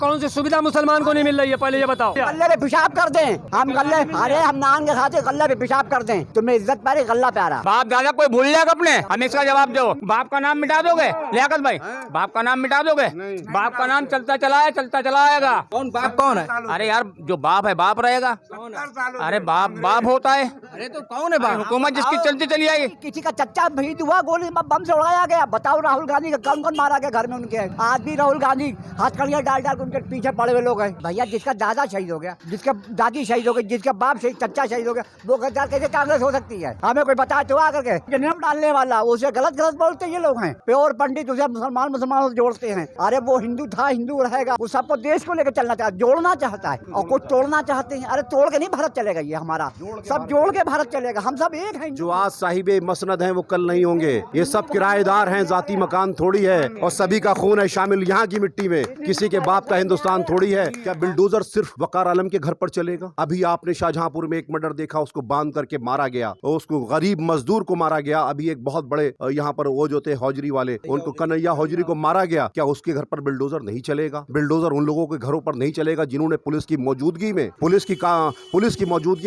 कौन सी सुविधा मुसलमान को नहीं मिल रही है, पहले ये बताओ। गल्ले पे पेशाब कर दें हम, गल्ले अरे हम नान के खाते गल्ले पे पेशाब कर दें, तुम्हें इज्जत प्यारी गल्ला प्यारा। बाप दादा कोई भूल जाएगा अपने, हम इसका जवाब दो। बाप का नाम मिटा दोगे लियाकत भाई? बाप का नाम मिटा दोगे? बाप का नाम चलता चला आएगा। कौन बाप कौन है? अरे यार जो बाप है बाप रहेगा। अरे बाप होता है। अरे तो कौन है बाप? हुकूमत जिसकी चलती चली आएगी। किसी का चच्चा शहीद हुआ, गोली बम से उड़ाया गया। बताओ राहुल गांधी का कौन कौन मारा गया घर में उनके? आज भी राहुल गांधी हथकड़ियां डाल डाल उनके पीछे पड़े हुए लोग हैं। भैया जिसका दादा शहीद हो गया, जिसका दादी शहीद हो गई, जिसका बाप शहीद, चच्चा शहीद हो गया, वो गद्दार कैसे कांग्रेस हो सकती है? हमें कोई बताए तो आकर के नियम डालने वाला उसे गलत बोलते ये लोग हैं। प्योर पंडित उसे मुसलमान जोड़ते हैं। अरे वो हिंदू था, हिंदू रहेगा। वो सबको देश को लेकर चलना चाहता, जोड़ना चाहता है, और कुछ तोड़ना चाहते हैं। अरे तोड़ के नहीं भारत चलेगा, ये हमारा सब जोड़ के भारत चलेगा। हम सब एक हैं। जो आज साहिबे मसनद हैं वो कल नहीं होंगे। ये सब किराएदार हैं, जाती मकान थोड़ी है, और सभी का खून है शामिल यहाँ की मिट्टी में। किसी के बाप का हिंदुस्तान थोड़ी है। क्या बिल्डोजर सिर्फ वकार आलम के घर पर चलेगा? अभी आपने शाहजहांपुर में एक मर्डर देखा, उसको बांध करके मारा गया, और उसको गरीब मजदूर को मारा गया। अभी एक बहुत बड़े यहाँ पर वो जो थे हौजरी वाले, उनको कन्हैया हौजरी को मारा गया। क्या उसके घर पर बिल्डोजर नहीं चलेगा? बिल्डोजर उन लोगों के घरों पर नहीं चलेगा जिन्होंने पुलिस की मौजूदगी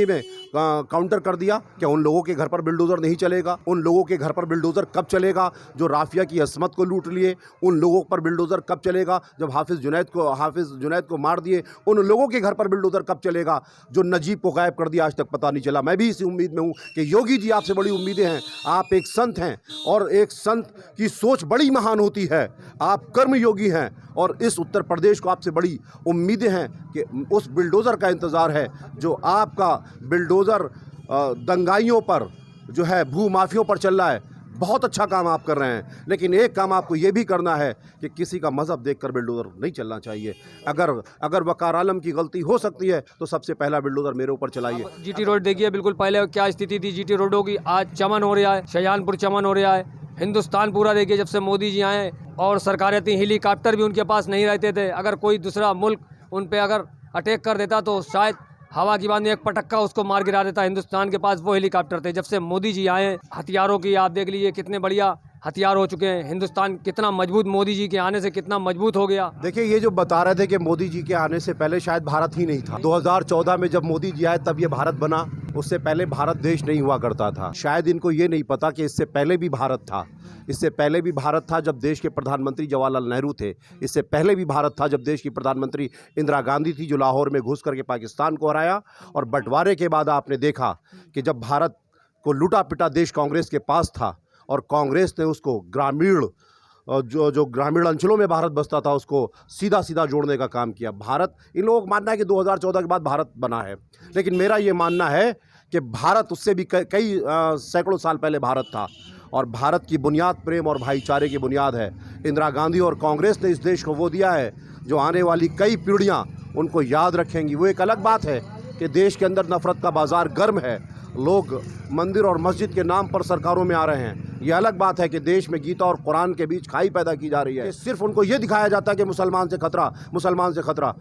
में काउंटर कर दिया। क्या उन लोगों के घर पर बिल्डोजर नहीं चलेगा? उन लोगों के घर पर बिल्डोजर कब चलेगा जो राफिया की असमत को लूट लिए? उन लोगों पर बिल्डोजर कब चलेगा जब हाफिज जुनैद को मार दिए? उन लोगों के घर पर बिल्डोजर कब चलेगा जो नजीब को गायब कर दिया, आज तक पता नहीं चला? मैं भी इसी उम्मीद में हूँ कि योगी जी आपसे बड़ी उम्मीदें हैं। आप एक संत हैं, और एक संत की सोच बड़ी महान होती है। आप कर्मयोगी हैं, और इस उत्तर प्रदेश को आपसे बड़ी उम्मीदें हैं कि उस बिल्डोज़र का इंतज़ार है जो आपका बिल्डोज़र दंगाइयों पर जो है, भूमाफियों पर चल रहा है। बहुत अच्छा काम आप कर रहे हैं, लेकिन एक काम आपको ये भी करना है कि किसी का मजहब देखकर बिल्डोज़र नहीं चलना चाहिए। अगर वकार आलम की गलती हो सकती है तो सबसे पहला बिल्डोज़र मेरे ऊपर चलाइए। जीटी रोड देखिए, बिल्कुल पहले क्या स्थिति थी जीटी रोडों की, आज चमन हो रहा है, शाहजहांपुर चमन हो रहा है। हिंदुस्तान पूरा देखिए, जब से मोदी जी आए और सरकारें थी, हेलीकॉप्टर भी उनके पास नहीं रहते थे। अगर कोई दूसरा मुल्क उन पे अगर अटैक कर देता तो शायद हवा की बात में एक पटक्का उसको मार गिरा देता। हिंदुस्तान के पास वो हेलीकॉप्टर थे। जब से मोदी जी आए, हथियारों की आप देख लीजिए कितने बढ़िया हथियार हो चुके हैं। हिंदुस्तान कितना मजबूत, मोदी जी के आने से कितना मजबूत हो गया। देखिए, ये जो बता रहे थे कि मोदी जी के आने से पहले शायद भारत ही नहीं था। 2014 में जब मोदी जी आए तब ये भारत बना, उससे पहले भारत देश नहीं हुआ करता था। शायद इनको ये नहीं पता कि इससे पहले भी भारत था। इससे पहले भी भारत था जब देश के प्रधानमंत्री जवाहरलाल नेहरू थे। इससे पहले भी भारत था जब देश की प्रधानमंत्री इंदिरा गांधी थी, जो लाहौर में घुस करके पाकिस्तान को हराया। और बंटवारे के बाद आपने देखा कि जब भारत को लूटा पिटा देश कांग्रेस के पास था, और कांग्रेस ने उसको ग्रामीण जो ग्रामीण अंचलों में भारत बसता था उसको सीधा जोड़ने का काम किया। भारत, इन लोगों का मानना है कि 2014 के बाद भारत बना है, लेकिन मेरा ये मानना है कि भारत उससे भी कई सैकड़ों साल पहले भारत था। और भारत की बुनियाद प्रेम और भाईचारे की बुनियाद है। इंदिरा गांधी और कांग्रेस ने इस देश को वो दिया है जो आने वाली कई पीढ़ियां उनको याद रखेंगी। वो एक अलग बात है कि देश के अंदर नफरत का बाजार गर्म है, लोग मंदिर और मस्जिद के नाम पर सरकारों में आ रहे हैं। ये अलग बात है कि देश में गीता और कुरान के बीच खाई पैदा की जा रही है। सिर्फ उनको ये दिखाया जाता है कि मुसलमान से खतरा।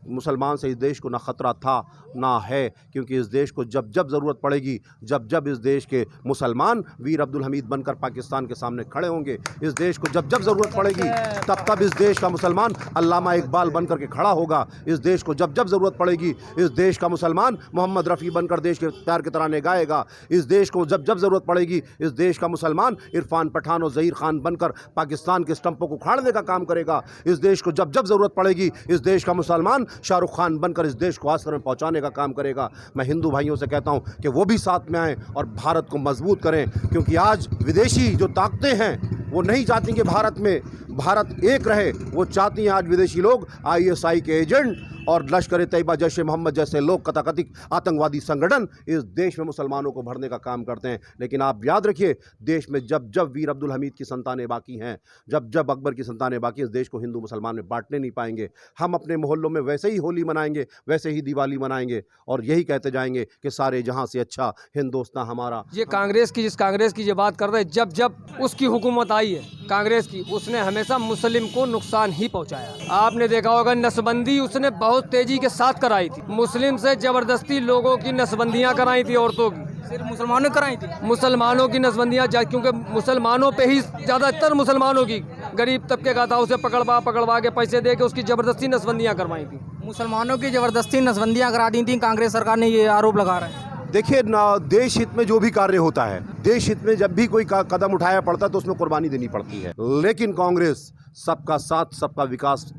मुसलमान से इस देश को ना खतरा था ना है, क्योंकि इस देश को जब जब ज़रूरत पड़ेगी, जब इस देश के मुसलमान वीर अब्दुल हमीद बनकर पाकिस्तान के सामने खड़े होंगे, इस देश को जब ज़रूरत पड़ेगी तब इस देश का मुसलमान अल्लामा इकबाल बनकर के खड़ा होगा। इस देश को जब ज़रूरत पड़ेगी इस देश का मुसलमान मोहम्मद रफ़ी बनकर देश के प्यार के तराने गाएगा। इस देश को जब ज़रूरत पड़ेगी इस देश का मुसलमान इरफान पठान और ज़हीर खान बनकर पाकिस्तान के स्टंपों को उखाड़ने का काम करेगा। इस देश को जब ज़रूरत पड़ेगी इस देश का मुसलमान शाहरुख खान बनकर इस देश को आसमान में पहुंचाने का काम करेगा। मैं हिंदू भाइयों से कहता हूं कि वो भी साथ में आएं और भारत को मजबूत करें, क्योंकि आज विदेशी जो ताकतें हैं वो नहीं चाहती कि भारत में भारत एक रहे। वो चाहती हैं आज विदेशी लोग ISI के एजेंट और लश्कर तैयबा जैश मोहम्मद जैसे लोग कथाकथित आतंकवादी संगठन इस देश में मुसलमानों को भरने का काम करते हैं। लेकिन आप याद रखिए, देश में जब जब वीर अब्दुल हमीद की संतानें बाकी हैं, जब जब अकबर की संतानें बाकी, इस देश को हिंदू मुसलमान में बांटने नहीं पाएंगे। हम अपने मोहल्लों में वैसे ही होली मनाएंगे, वैसे ही दिवाली मनाएंगे, और यही कहते जाएंगे कि सारे जहां से अच्छा हिंदुस्तान हमारा। ये कांग्रेस की, जिस कांग्रेस की ये बात कर रहे हैं, जब जब उसकी हुकूमत आई है कांग्रेस की, उसने हमेशा मुस्लिम को नुकसान ही पहुंचाया। आपने देखा होगा नसबंदी उसने बहुत तेजी के साथ कराई थी। मुस्लिम से जबरदस्ती लोगों की नसबंदियां कराई थी, औरतों की। सिर्फ मुसलमानों ने कराई थी? मुसलमानों की नसबंदियां, क्योंकि मुसलमानों पे ही ज़्यादातर मुसलमानों की गरीब तबके का था उसे पकड़वा के पैसे दे के उसकी जबरदस्ती नसबंदियां करवाई थी। मुसलमानों की जबरदस्ती नसबंदियां करा दी थी, कांग्रेस सरकार ने ये आरोप लगा रहा है। देखिए ना, देश हित में जो भी कार्य होता है, देश हित में जब भी कोई कदम उठाया पड़ता है तो उसमें कुर्बानी देनी पड़ती है। लेकिन कांग्रेस सबका साथ सबका विकास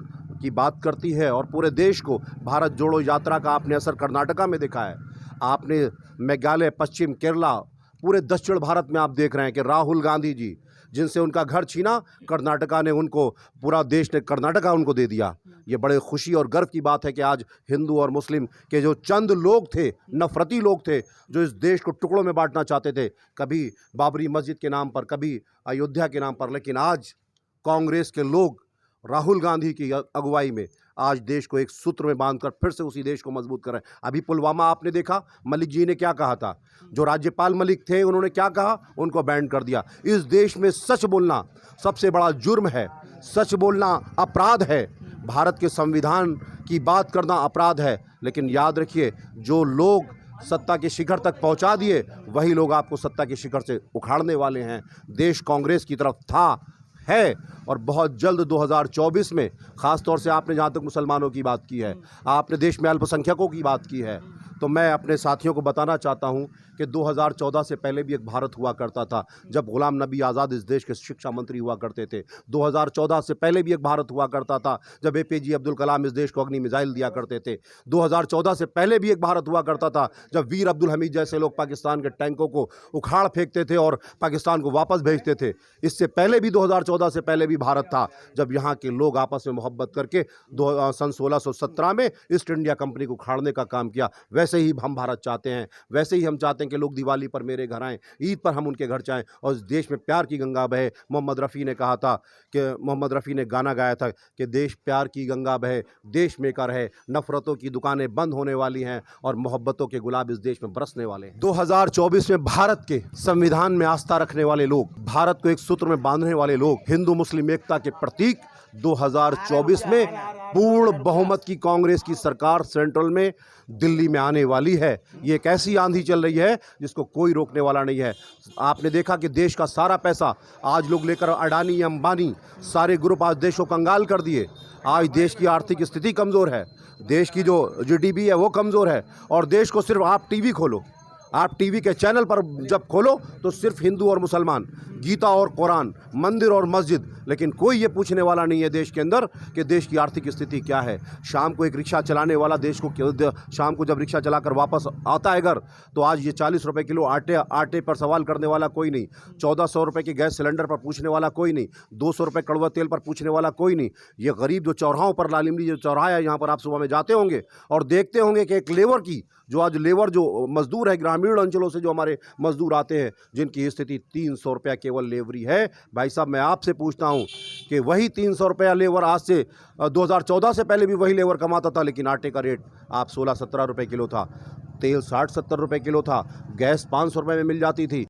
की बात करती है और पूरे देश को भारत जोड़ो यात्रा का आपने असर कर्नाटका में देखा है, आपने मेघालय, पश्चिम केरला, पूरे दक्षिण भारत में आप देख रहे हैं कि राहुल गांधी जी जिनसे उनका घर छीना, कर्नाटका ने उनको, पूरा देश ने कर्नाटका उनको दे दिया। ये बड़े खुशी और गर्व की बात है कि आज हिंदू और मुस्लिम के जो चंद लोग थे, नफरती लोग थे, जो इस देश को टुकड़ों में बांटना चाहते थे, कभी बाबरी मस्जिद के नाम पर, कभी अयोध्या के नाम पर, लेकिन आज कांग्रेस के लोग राहुल गांधी की अगुवाई में आज देश को एक सूत्र में बांधकर फिर से उसी देश को मजबूत कर रहे हैं। अभी पुलवामा आपने देखा, मलिक जी ने क्या कहा था, जो राज्यपाल मलिक थे उन्होंने क्या कहा, उनको बैन कर दिया। इस देश में सच बोलना सबसे बड़ा जुर्म है, सच बोलना अपराध है, भारत के संविधान की बात करना अपराध है। लेकिन याद रखिए, जो लोग सत्ता के शिखर तक पहुंचा दिए वही लोग आपको सत्ता के शिखर से उखाड़ने वाले हैं। देश कांग्रेस की तरफ था, है और बहुत जल्द 2024 में, ख़ास तौर से आपने जहाँ तक मुसलमानों की बात की है, आपने देश में अल्पसंख्यकों की बात की है, तो मैं अपने साथियों को बताना चाहता हूँ कि 2014 से पहले भी एक भारत हुआ करता था, जब गुलाम नबी आज़ाद इस देश के शिक्षा मंत्री हुआ करते थे। 2014 से पहले भी एक भारत हुआ करता था जब APJ अब्दुल कलाम इस देश को अग्नि मिसाइल दिया करते थे। 2014 से पहले भी एक भारत हुआ करता था जब वीर अब्दुल हमीद जैसे लोग पाकिस्तान के टैंकों को उखाड़ फेंकते थे और पाकिस्तान को वापस भेजते थे। इससे पहले भी 2014 से पहले भी भारत था जब यहाँ के लोग आपस में मोहब्बत करके सन 1617 में ईस्ट इंडिया कंपनी को उखाड़ने का काम किया। वैसे ही हम भारत चाहते हैं, वैसे ही हम चाहते हैं कि लोग दिवाली पर मेरे घर आएँ, ईद पर हम उनके घर जाएँ और इस देश में प्यार की गंगा बहे। मोहम्मद रफ़ी ने कहा था कि, मोहम्मद रफ़ी ने गाना गाया था कि देश प्यार की गंगा बहे, देश में का रहे, नफ़रतों की दुकानें बंद होने वाली हैं और मोहब्बतों के गुलाब इस देश में बरसने वाले हैं। 2024 में भारत के संविधान में आस्था रखने वाले लोग, भारत को एक सूत्र में बांधने वाले लोग, हिंदू मुस्लिम एकता के प्रतीक 2024 में पूर्ण बहुमत की कांग्रेस की सरकार सेंट्रल में दिल्ली में आने वाली है। ये एक ऐसी आंधी चल रही है जिसको कोई रोकने वाला नहीं है। आपने देखा कि देश का सारा पैसा आज लोग लेकर, अडानी, अंबानी, सारे ग्रुप आज देश को कंगाल कर दिए। आज देश की आर्थिक स्थिति कमज़ोर है, देश की जो GDP है वो कमज़ोर है और देश को सिर्फ आप टीवी खोलो, आप टीवी के चैनल पर जब खोलो तो सिर्फ हिंदू और मुसलमान, गीता और कुरान, मंदिर और मस्जिद, लेकिन कोई ये पूछने वाला नहीं है देश के अंदर कि देश की आर्थिक स्थिति क्या है। शाम को एक रिक्शा चलाने वाला देश को, शाम को जब रिक्शा चलाकर वापस आता है घर, तो आज ये 40 रुपये किलो आटे पर सवाल करने वाला कोई नहीं, 1400 रुपये के गैस सिलेंडर पर पूछने वाला कोई नहीं, 200 रुपये कड़वा तेल पर पूछने वाला कोई नहीं। ये गरीब जो चौराहों पर, लालिमली जो चौराहा है, यहाँ पर आप सुबह में जाते होंगे और देखते होंगे कि एक लेबर की, जो आज लेबर जो मजदूर है ग्रामीण अंचलों से जो हमारे मजदूर आते हैं, जिनकी स्थिति 300 रुपया केवल लेबरी है। भाई साहब, मैं आपसे पूछता हूं कि वही 300 रुपया लेबर आज से 2014 से पहले भी वही लेबर कमाता था, लेकिन आटे का रेट आप 16-17 रुपये किलो था, तेल 60-70 रुपये किलो था, गैस 500 रुपये में मिल जाती थी।